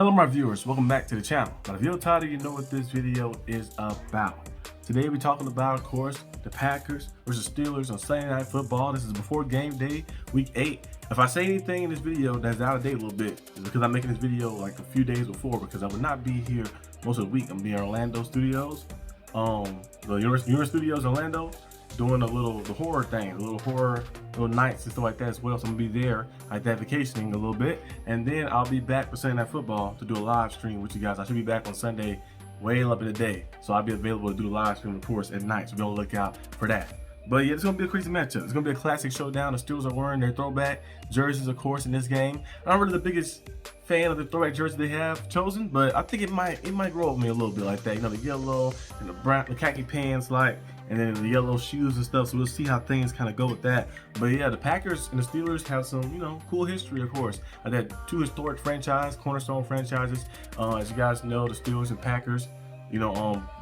Hello my viewers, welcome back to the channel. Now if you're tired, you know what this video is about. Today we're talking about, of course, the Packers versus Steelers on Sunday Night Football. This is before game day, week 8. If I say anything in this video that's out of date a little bit, it's because I'm making this video like a few days before, because I would not be here most of the week. I'm being in Orlando Studios, the Universal Studios Orlando, doing the horror thing, little nights and stuff like that as well. So I'm gonna be there like that, vacationing a little bit, and then I'll be back for Sunday Night Football to do a live stream with you guys. I should be back on Sunday, way up in the day, so I'll be available to do the live stream, of course, at night. So be on the lookout for that. But yeah, it's gonna be a crazy matchup. It's gonna be a classic showdown. The Steelers are wearing their throwback jerseys, of course, in this game. I'm not really the biggest fan of the throwback jersey they have chosen, but I think it might grow with me a little bit like that. You know, the yellow and the brown, the khaki pants, like, and then the yellow shoes and stuff. So we'll see how things kind of go with that. But yeah, the Packers and the Steelers have some, cool history, of course. They're two historic franchise, cornerstone franchises. As you guys know, the Steelers and Packers,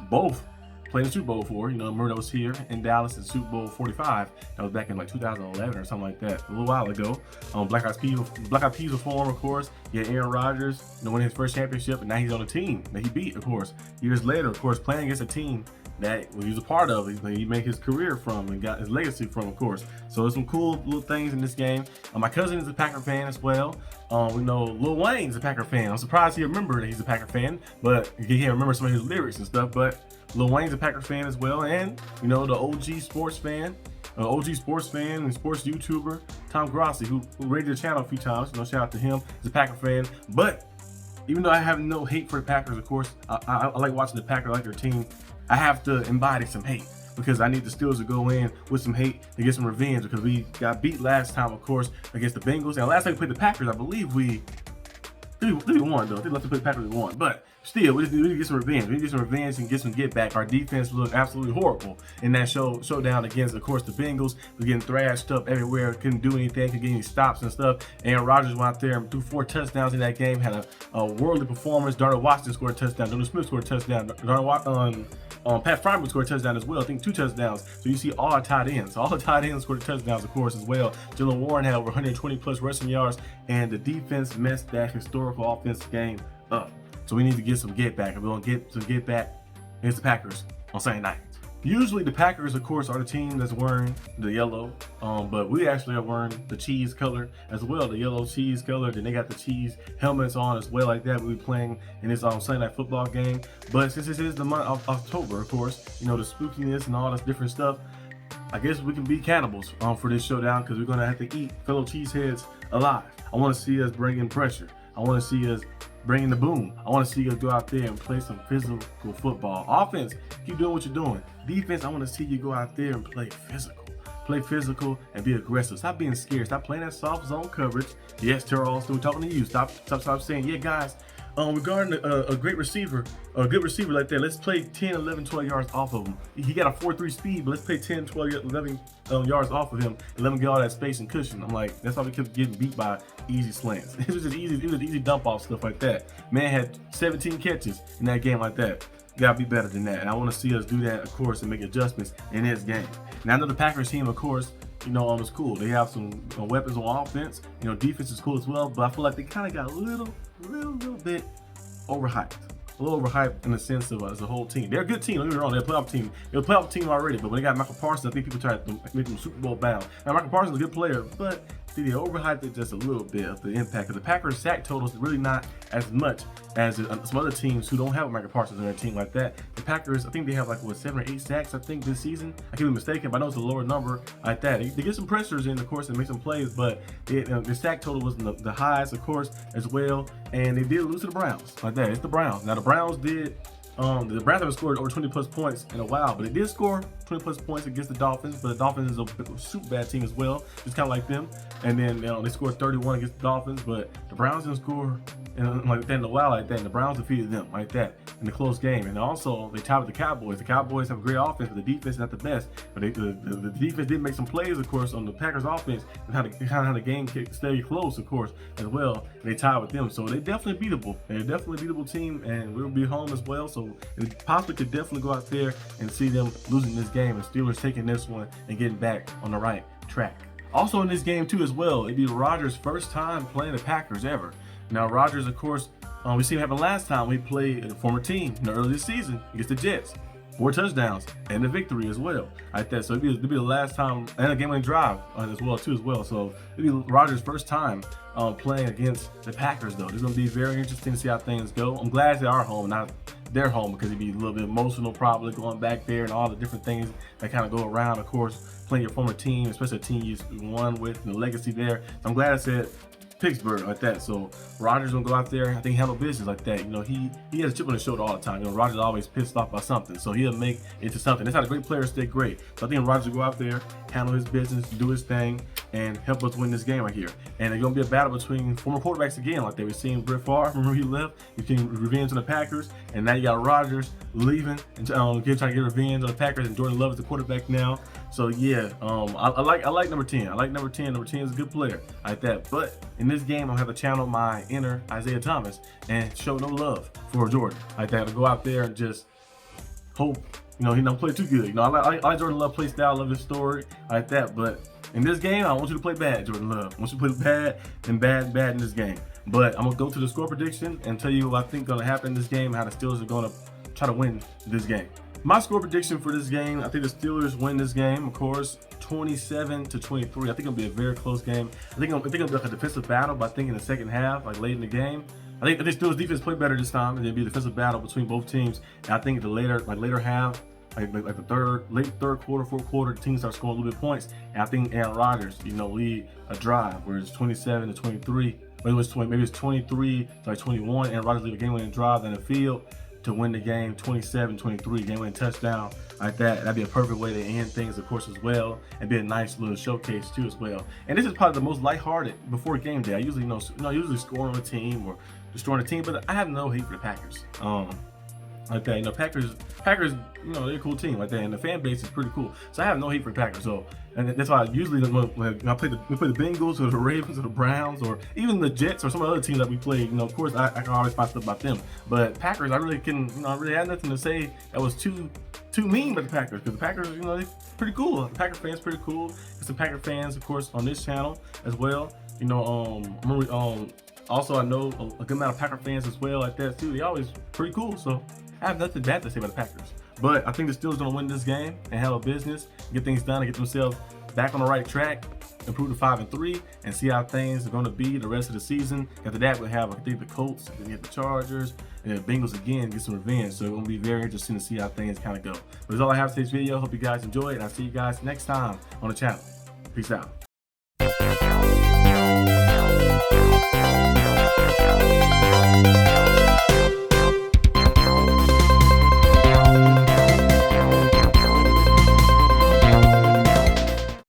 both played in the Super Bowl before. Remember that was here in Dallas in Super Bowl 45. That was back in like 2011 or something like that, a little while ago. Black Eyed Peas were formed, of course. Yeah, Aaron Rodgers, winning his first championship, and now he's on a team that he beat, of course. Years later, of course, playing against a team that he was a part of, he made his career from and got his legacy from, of course. So there's some cool little things in this game. My cousin is a Packer fan as well. We know Lil Wayne's a Packer fan. I'm surprised he remembered that he's a Packer fan, but he can't remember some of his lyrics and stuff. But Lil Wayne's a Packer fan as well, and the OG sports fan and sports YouTuber Tom Grossi, who rated the channel a few times. Shout out to him. He's a Packer fan, but even though I have no hate for the Packers, of course, I like watching the Packers, like their team. I have to embody some hate because I need the Steelers to go in with some hate to get some revenge, because we got beat last time, of course, against the Bengals. And last time we played the Packers, I believe we won, though. They left to play the Packers, we won. But still, we need to get some revenge. We need to get some revenge and get some get back. Our defense looked absolutely horrible in that showdown against, of course, the Bengals. We're getting thrashed up everywhere. Couldn't do anything. Couldn't get any stops and stuff. And Rodgers went out there and threw 4 touchdowns in that game. Had a worldly performance. Darnell Washington scored a touchdown. Donald Smith scored a touchdown. Pat Fryman scored a touchdown as well. I think 2 touchdowns. So you see all our tight ends. All the tight ends scored touchdowns, of course, as well. Jalen Warren had over 120 plus rushing yards, and the defense messed that historical offense game up. So we need to get some get back. And we're gonna get some get back against the Packers on Sunday night. Usually the Packers, of course, are the team that's wearing the yellow, but we actually are wearing the cheese color as well, the yellow cheese color. Then they got the cheese helmets on as well, like that. We'll be playing in this Sunday Night Football game. But since this is the month of October, of course, the spookiness and all this different stuff, I guess we can be cannibals for this showdown, because we're going to have to eat fellow cheeseheads alive. I want to see us bring in pressure. I want to see us bringing the boom. I want to see us go out there and play some physical football. Offense, keep doing what you're doing. Defense, I want to see you go out there and play physical. Play physical and be aggressive. Stop being scared. Stop playing that soft zone coverage. Yes, Terrell Austin, we're talking to you. Stop saying, yeah, guys, regarding a great receiver, a good receiver like that, let's play 10, 11, 12 yards off of him. He got a 4.3 speed, but let's play 10, 12, 11 yards off of him and let him get all that space and cushion. I'm like, that's why we kept getting beat by easy slants. It was just easy. It was easy dump off stuff like that. Man had 17 catches in that game like that. Gotta be better than that. And I want to see us do that, of course, and make adjustments in this game. Now I know the Packers team, of course, it's cool. They have some weapons on offense. Defense is cool as well, but I feel like they kind of got a little bit overhyped. A little overhyped in the sense of as a whole team. They're a good team, don't get me wrong. They're a playoff team. They're a playoff team already, but when they got Michael Parsons, I think people try to make them Super Bowl bound. Now, Michael Parsons is a good player, but they overhyped it just a little bit of the impact. Because the Packers' sack total is really not as much as some other teams who don't have Michael Parsons on their team like that. The Packers, I think they have 7 or 8 sacks, I think, this season. I could be mistaken, but I know it's a lower number like that. They get some pressures in, of course, and make some plays, but the sack total wasn't the highest, of course, as well. And they did lose to the Browns like that. It's the Browns. Now, the Browns did. The Browns haven't scored over 20 plus points in a while, but they did score 20 plus points against the Dolphins. But the Dolphins is a super bad team as well, just kind of like them. And then they scored 31 against the Dolphins, but the Browns didn't score like that in a while like that. And the Browns defeated them like that in the close game. And also they tied with the Cowboys. The Cowboys have a great offense, but the defense is not the best. But the defense did make some plays, of course, on the Packers offense, and how the game stay close, of course, as well. And they tied with them, so they definitely beatable. They're definitely a beatable team, and we'll be home as well. So it possibly could definitely go out there and see them losing this game, and Steelers taking this one and getting back on the right track. Also in this game too as well, it'd be Rodgers' first time playing the Packers ever. Now Rodgers, of course, we seen it happen last time we played a former team in the early season against the Jets. 4 touchdowns and a victory as well. Like that. So it'd be the last time, and a game-winning drive as well. So it'd be Rodgers' first time playing against the Packers though. It's gonna be very interesting to see how things go. I'm glad they are home, not their home, because it'd be a little bit emotional probably going back there and all the different things that kind of go around. Of course, playing your former team, especially a team you won with, and the legacy there. So I'm glad I said Pittsburgh like that. So Rodgers gonna go out there, I think, handle business like that. You know, he has a chip on his shoulder all the time. You know, Rodgers always pissed off by something, so he'll make it to something. That's how the great players stay great. So I think Rodgers will go out there, handle his business, do his thing, and help us win this game right here. And it's gonna be a battle between former quarterbacks again, like that. We've seen Brett Favre, remember he left. You've seen revenge on the Packers, and now you got Rodgers leaving and trying to get revenge on the Packers. And Jordan Love is the quarterback now. So yeah, I like number 10. I like number 10. Number 10 is a good player like that. But in this game, I'm gonna have to channel my inner Isaiah Thomas and show no love for Jordan like that. To go out there and just hope, you know, he don't play too good. You know, I like Jordan Love play style, love his story like that. But in this game, I want you to play bad, Jordan Love. I want you to play bad and bad in this game. But I'm gonna go to the score prediction and tell you what I think gonna happen in this game, how the Steelers are gonna try to win this game. My score prediction for this game, I think the Steelers win this game, of course, 27-23. I think it'll be a very close game. I think it'll be like a defensive battle, but I think in the second half, like late in the game, I think Steelers defense played better this time, and it'll be a defensive battle between both teams. And I think the later half, like the late third quarter, fourth quarter, the teams start scoring a little bit of points. And I think Aaron Rodgers, you know, lead a drive where it's 27-23. Maybe it's 23-21, and Rodgers lead a game-winning drive in the field to win the game 27-23, game-winning touchdown like that. That'd be a perfect way to end things, of course, as well, and be a nice little showcase too, as well. And this is probably the most lighthearted before game day. I usually usually scoring a team or destroying a team, but I have no hate for the Packers. Like that, you know, Packers, you know, they're a cool team like that, and the fan base is pretty cool. So I have no hate for the Packers. So, and that's why I usually when I play the Bengals or the Ravens or the Browns or even the Jets or some other teams that we play, you know, of course I can always find stuff about them. But Packers, I really had nothing to say that was too mean about the Packers, because the Packers, you know, they're pretty cool. The Packer fans pretty cool. There's some Packer fans, of course, on this channel as well. You know, also I know a good amount of Packer fans as well like that too. They always pretty cool. So I have nothing bad to say about the Packers. But I think the Steelers gonna win this game and handle business, get things done, and get themselves back on the right track, improve to 5-3, and see how things are gonna be the rest of the season. After that, we'll have, I think, the Colts, and then we have the Chargers, and the Bengals again, get some revenge. So it's gonna be very interesting to see how things kind of go. But that's all I have for today's video. Hope you guys enjoy it, and I'll see you guys next time on the channel. Peace out.